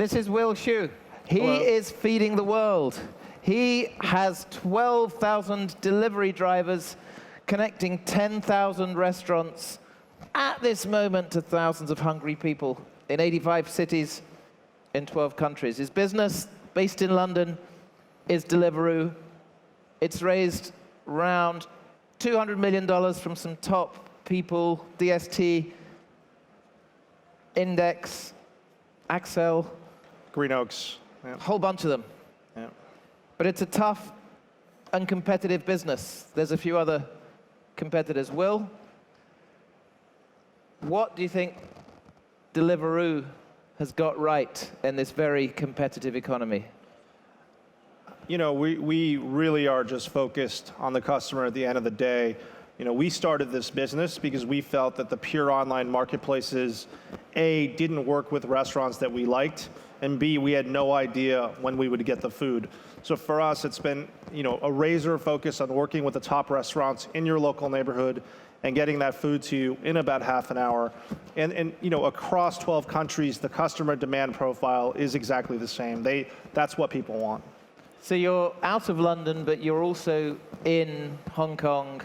This is Will Shu. He Hello. is feeding the world. He has 12,000 delivery drivers connecting 10,000 restaurants at this moment to thousands of hungry people in 85 cities in 12 countries. His business, based in London, is Deliveroo. It's raised around $200 million from some top people, DST, Index, Axel, Green Oaks. a whole bunch of them. Yeah. But it's a tough and competitive business. There's a few other competitors. Will, what do you think Deliveroo has got right in this very competitive economy? You know, we really are just focused on the customer at the end of the day. You know, we started this business because we felt that the pure online marketplaces, A, didn't work with restaurants that we liked, and B, we had no idea when we would get the food. So for us, it's been, you know, a razor focus on working with the top restaurants in your local neighborhood and getting that food to you in about half an hour. And you know, across 12 countries, the customer demand profile is exactly the same. That's what people want. So you're out of London, but you're also in Hong Kong,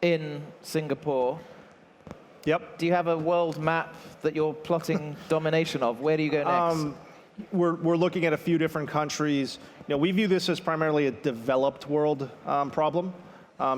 in Singapore. Yep. Do you have a world map that you're plotting domination of? Where do you go next? We're looking at a few different countries. You know, we view this as primarily a developed world problem.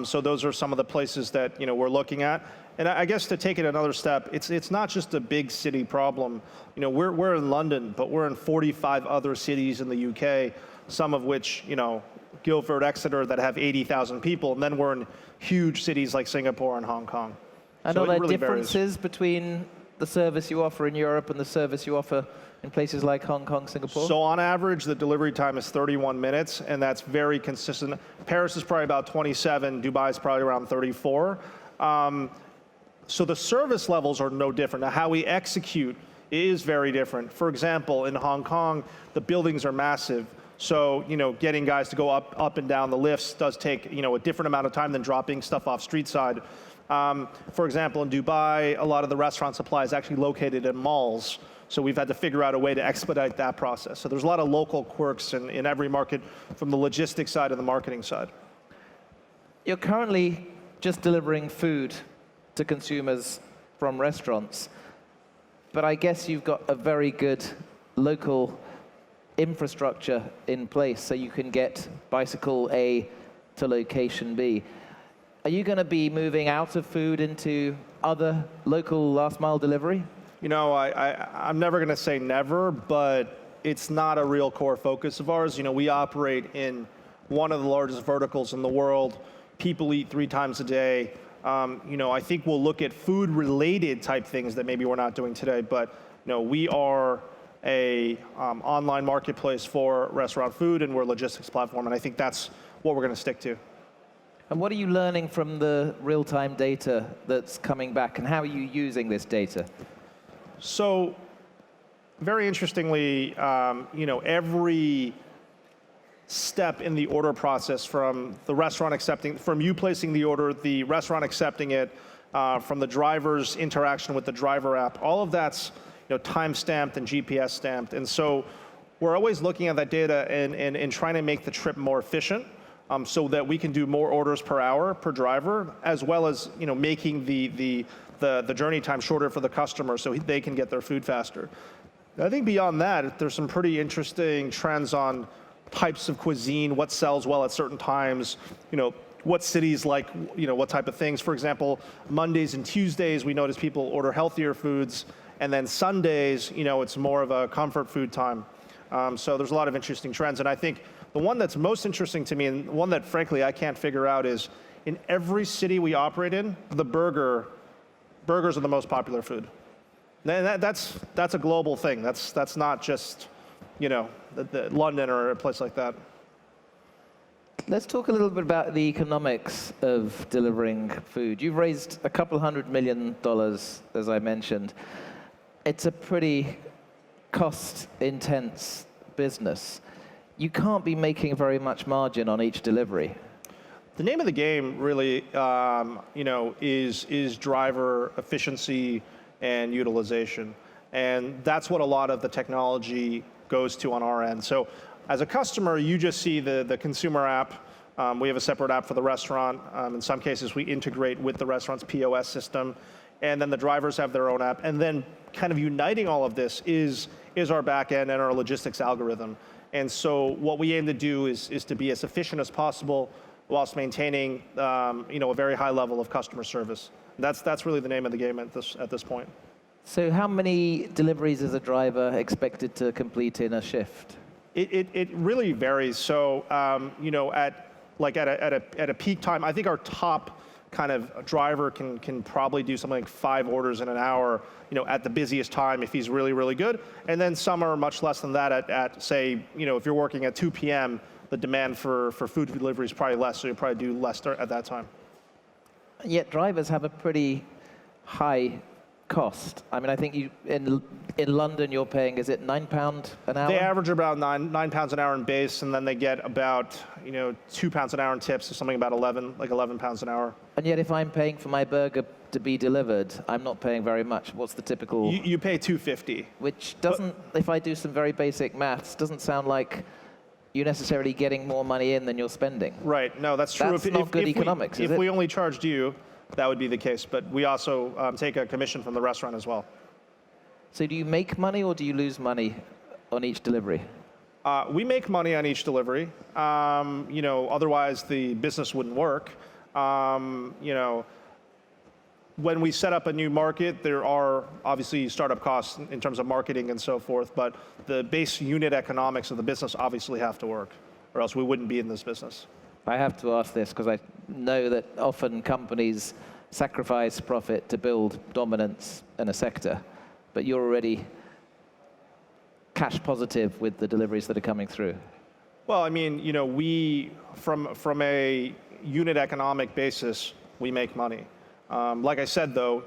So those are some of the places that, you know, we're looking at. And I guess to take it another step, it's not just a big city problem. You know, we're in London, but we're in 45 other cities in the UK, some of which, you know, Guildford, Exeter, that have 80,000 people, and then we're in huge cities like Singapore and Hong Kong. And so are there really differences between the service you offer in Europe and the service you offer in places like Hong Kong, Singapore? So on average, the delivery time is 31 minutes, and that's very consistent. Paris is probably about 27, Dubai is probably around 34. So the service levels are no different. Now, how we execute is very different. For example, in Hong Kong, the buildings are massive. So, you know, getting guys to go up and down the lifts does take, you know, a different amount of time than dropping stuff off street side. For example, in Dubai, a lot of the restaurant supply is actually located in malls. So we've had to figure out a way to expedite that process. So there's a lot of local quirks in every market from the logistics side and the marketing side. You're currently just delivering food to consumers from restaurants. But I guess you've got a very good local infrastructure in place so you can get bicycle A to location B. Are you going to be moving out of food into other local last mile delivery? You know, I'm never going to say never, but it's not a real core focus of ours. You know, we operate in one of the largest verticals in the world. People eat 3 times a day. You know, I think we'll look at food-related type things that maybe we're not doing today, but you know, we are a online marketplace for restaurant food, and we're a logistics platform, and I think that's what we're going to stick to. And what are you learning from the real-time data that's coming back, and how are you using this data? So, very interestingly, you know, every step in the order process, from the restaurant accepting, from you placing the order, the restaurant accepting it, from the driver's interaction with the driver app, all of that's, you know, time-stamped and GPS stamped. And so we're always looking at that data and trying to make the trip more efficient, so that we can do more orders per hour per driver, as well as, you know, making the journey time shorter for the customer so they can get their food faster. I think beyond that, there's some pretty interesting trends on types of cuisine, what sells well at certain times, you know, what cities like, you know, what type of things. For example, Mondays and Tuesdays, we notice people order healthier foods, and then Sundays, you know, it's more of a comfort food time. So there's a lot of interesting trends, and I think the one that's most interesting to me, and one that frankly I can't figure out, is in every city we operate in, the burgers are the most popular food. That's a global thing. That's not just, you know, London or a place like that. Let's talk a little bit about the economics of delivering food. You've raised a couple $100 million, as I mentioned. It's a pretty cost-intense business. You can't be making very much margin on each delivery. The name of the game really, you know, is driver efficiency and utilization. And that's what a lot of the technology goes to on our end. So as a customer, you just see the consumer app. We have a separate app for the restaurant. In some cases, we integrate with the restaurant's POS system. And then the drivers have their own app. And then kind of uniting all of this is our back end and our logistics algorithm. And so what we aim to do is to be as efficient as possible whilst maintaining a very high level of customer service. That's really the name of the game at this point. So how many deliveries is a driver expected to complete in a shift? It really varies. So at a peak time, I think our top kind of driver can probably do something like 5 orders in an hour, at the busiest time if he's really, really good. And then some are much less than that at say, if you're working at 2 p.m., the demand for food delivery is probably less, so you'll probably do less at that time. Yet drivers have a pretty high cost. I mean, I think in London you're paying, is it £9 an hour? They average about £9 an hour in base, and then they get about £2 an hour in tips, or something about £11 an hour. And yet, if I'm paying for my burger to be delivered, I'm not paying very much. What's the typical? You pay $2.50. Which doesn't, if I do some very basic maths, doesn't sound like you're necessarily getting more money in than you're spending. Right. No, that's true. That's not good economics, is it? If we only charged you, that would be the case. But we also take a commission from the restaurant as well. So do you make money or do you lose money on each delivery? We make money on each delivery. Otherwise the business wouldn't work. When we set up a new market, there are obviously startup costs in terms of marketing and so forth, but the base unit economics of the business obviously have to work, or else we wouldn't be in this business. I have to ask this because I know that often companies sacrifice profit to build dominance in a sector, but you're already cash positive with the deliveries that are coming through. Well, I mean, we, from a unit economic basis, we make money. Like I said, though,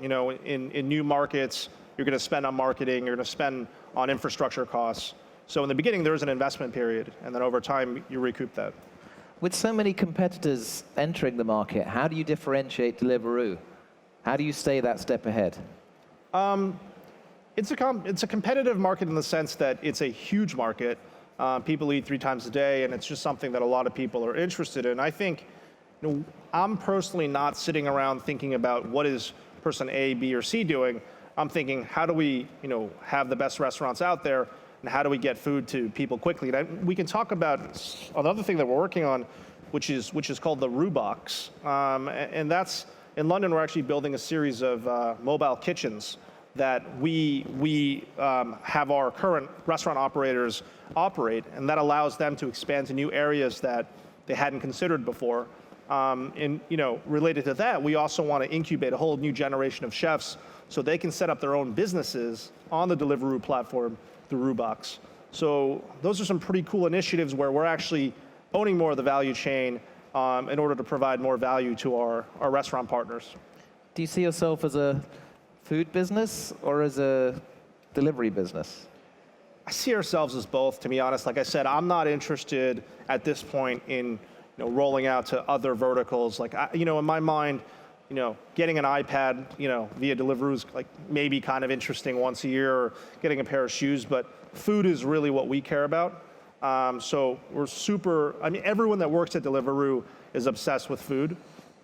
in new markets, you're going to spend on marketing, you're going to spend on infrastructure costs. So in the beginning, there's an investment period, and then over time, you recoup that. With so many competitors entering the market, how do you differentiate Deliveroo? How do you stay that step ahead? It's a competitive market in the sense that it's a huge market. People eat 3 times a day, and it's just something that a lot of people are interested in. I think I'm personally not sitting around thinking about what is person A, B, or C doing. I'm thinking, how do we have the best restaurants out there, and how do we get food to people quickly? And we can talk about another thing that we're working on, which is called the Roo Box. And that's, in London, we're actually building a series of mobile kitchens that we have our current restaurant operators operate, and that allows them to expand to new areas that they hadn't considered before. And related to that, we also want to incubate a whole new generation of chefs so they can set up their own businesses on the Deliveroo platform through Roo Box. So those are some pretty cool initiatives where we're actually owning more of the value chain in order to provide more value to our restaurant partners. Do you see yourself as a food business or as a delivery business? I see ourselves as both, to be honest. Like I said, I'm not interested at this point in rolling out to other verticals. Like, in my mind, getting an iPad, via Deliveroo is like maybe kind of interesting once a year, or getting a pair of shoes, but food is really what we care about. So we're everyone that works at Deliveroo is obsessed with food.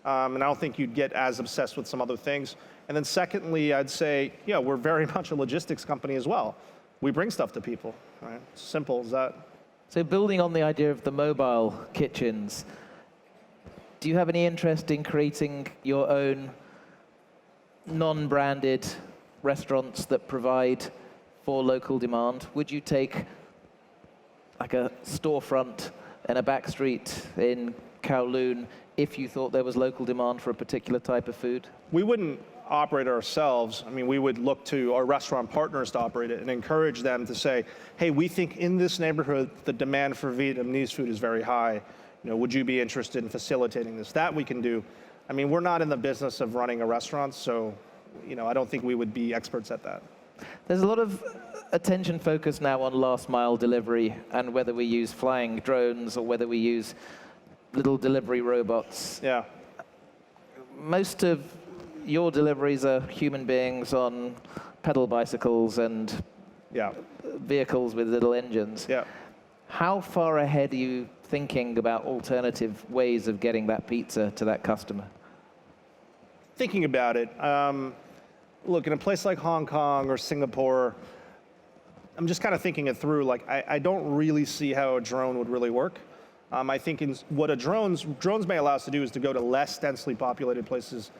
And I don't think you'd get as obsessed with some other things. And then secondly, I'd say, we're very much a logistics company as well. We bring stuff to people, right? Simple as that. So building on the idea of the mobile kitchens, do you have any interest in creating your own non-branded restaurants that provide for local demand? Would you take like a storefront in a back street in Kowloon if you thought there was local demand for a particular type of food? We wouldn't operate ourselves. I mean, we would look to our restaurant partners to operate it and encourage them to say, hey, we think in this neighborhood, the demand for Vietnamese food is very high. Would you be interested in facilitating this? That we can do. I mean, we're not in the business of running a restaurant, so, I don't think we would be experts at that. There's a lot of attention focused now on last mile delivery and whether we use flying drones or whether we use little delivery robots. Yeah. Most of your deliveries are human beings on pedal bicycles and Yeah. vehicles with little engines. Yeah. How far ahead are you thinking about alternative ways of getting that pizza to that customer? Thinking about it, look, in a place like Hong Kong or Singapore, I'm just kind of thinking it through. Like, I don't really see how a drone would really work. I think what drones may allow us to do is to go to less densely populated places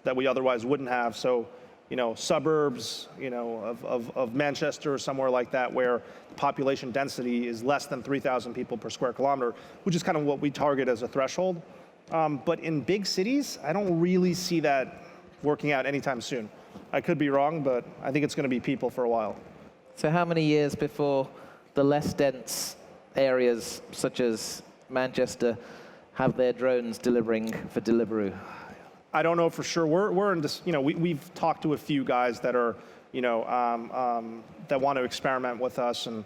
that we otherwise wouldn't have. So, suburbs, of Manchester or somewhere like that, where population density is less than 3,000 people per square kilometer, which is kind of what we target as a threshold. But in big cities, I don't really see that working out anytime soon. I could be wrong, but I think it's going to be people for a while. So how many years before the less dense areas, such as Manchester, have their drones delivering for Deliveroo? I don't know for sure. We're in this, we've talked to a few guys that are, that want to experiment with us, and,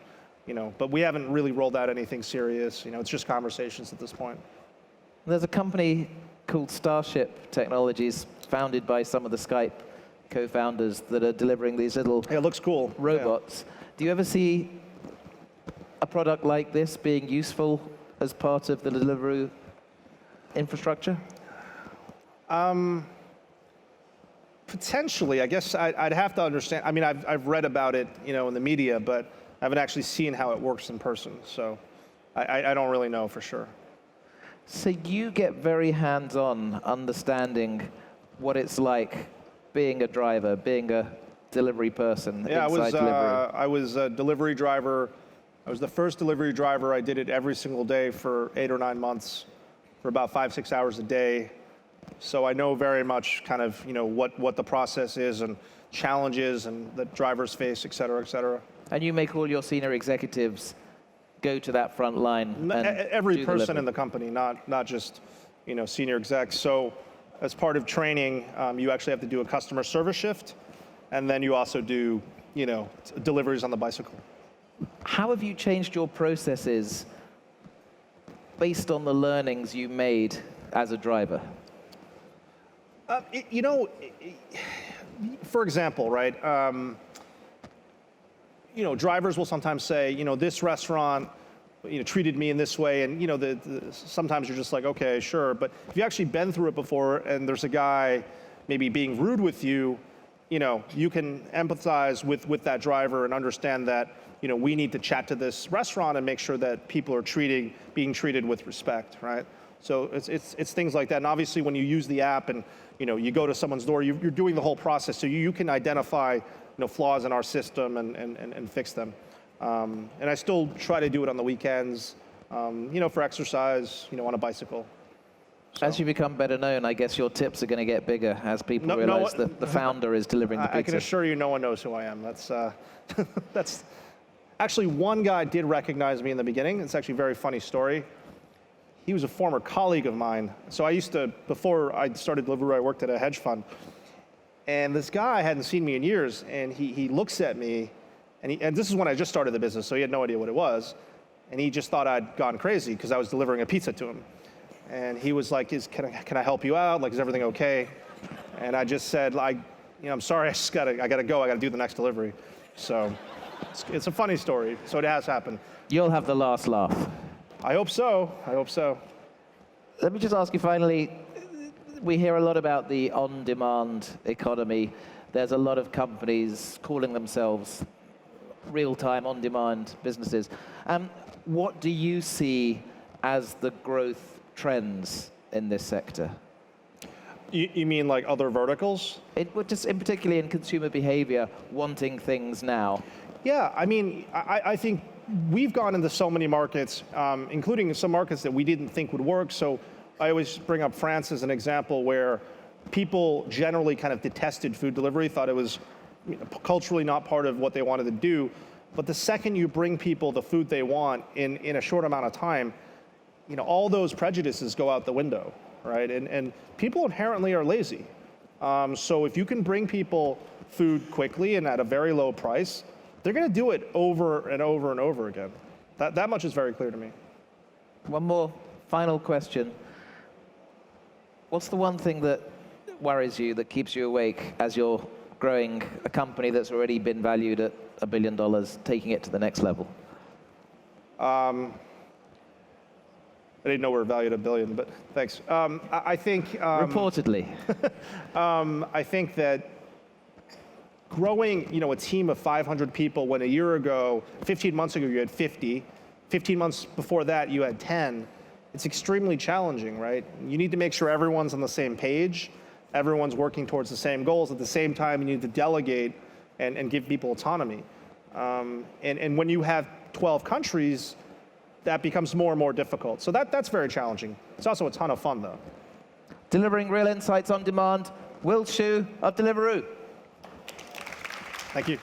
but we haven't really rolled out anything serious. It's just conversations at this point. There's a company called Starship Technologies, founded by some of the Skype co-founders, that are delivering these little It looks cool. robots. Yeah. Do you ever see a product like this being useful as part of the Deliveroo infrastructure? Potentially. I guess I'd have to understand. I mean, I've read about it, in the media, but I haven't actually seen how it works in person. So I don't really know for sure. So you get very hands-on, understanding what it's like being a driver, being a delivery person inside Deliveroo. I was a delivery driver. I was the first delivery driver. I did it every single day for 8 or 9 months, for about 5-6 hours a day. So I know very much kind of, what the process is and challenges and that drivers face, et cetera, et cetera. And you make all your senior executives go to that front line and every person in the company, not just, senior execs. So as part of training, you actually have to do a customer service shift, and then you also do, deliveries on the bicycle. How have you changed your processes based on the learnings you made as a driver? For example, right? Drivers will sometimes say, this restaurant, treated me in this way, and sometimes you're just like, okay, sure. But if you've actually been through it before, and there's a guy maybe being rude with you, you can empathize with that driver and understand that, we need to chat to this restaurant and make sure that people are being treated with respect, right? So it's things like that. And obviously, when you use the app and you go to someone's door, you're doing the whole process, so you can identify flaws in our system and fix them. And I still try to do it on the weekends, for exercise, on a bicycle. So. As you become better known, I guess your tips are going to get bigger as people realize that the founder is delivering the pizza. I can assure you no one knows who I am. That's actually, one guy did recognize me in the beginning. It's actually a very funny story. He was a former colleague of mine. So before I started Deliveroo, I worked at a hedge fund. And this guy hadn't seen me in years, and he looks at me, and this is when I just started the business, so he had no idea what it was. And he just thought I'd gone crazy because I was delivering a pizza to him. And he was like, can I help you out? Like, is everything okay? And I just said, I'm sorry, I gotta go. I gotta do the next delivery. So it's a funny story. So it has happened. You'll have the last laugh. I hope so. Let me just ask you finally, we hear a lot about the on-demand economy. There's a lot of companies calling themselves real-time, on-demand businesses. What do you see as the growth trends in this sector? You mean like other verticals? Just in particularly in consumer behavior, wanting things now. Yeah, I mean, I think we've gone into so many markets, including some markets that we didn't think would work. So I always bring up France as an example where people generally kind of detested food delivery, thought it was culturally not part of what they wanted to do. But the second you bring people the food they want in a short amount of time, all those prejudices go out the window, right? And people inherently are lazy. So if you can bring people food quickly and at a very low price, they're going to do it over and over and over again. That much is very clear to me. One more final question. What's the one thing that worries you, that keeps you awake as you're growing a company that's already been valued at $1 billion, taking it to the next level? I didn't know we were valued at $1 billion, but thanks. I think Reportedly. I think that growing, a team of 500 people when a year ago, 15 months ago, you had 50. 15 months before that, you had 10. It's extremely challenging, right? You need to make sure everyone's on the same page, everyone's working towards the same goals. At the same time, you need to delegate and give people autonomy. And when you have 12 countries, that becomes more and more difficult. So that's very challenging. It's also a ton of fun, though. Delivering real insights on demand. Will Shu of Deliveroo. Thank you.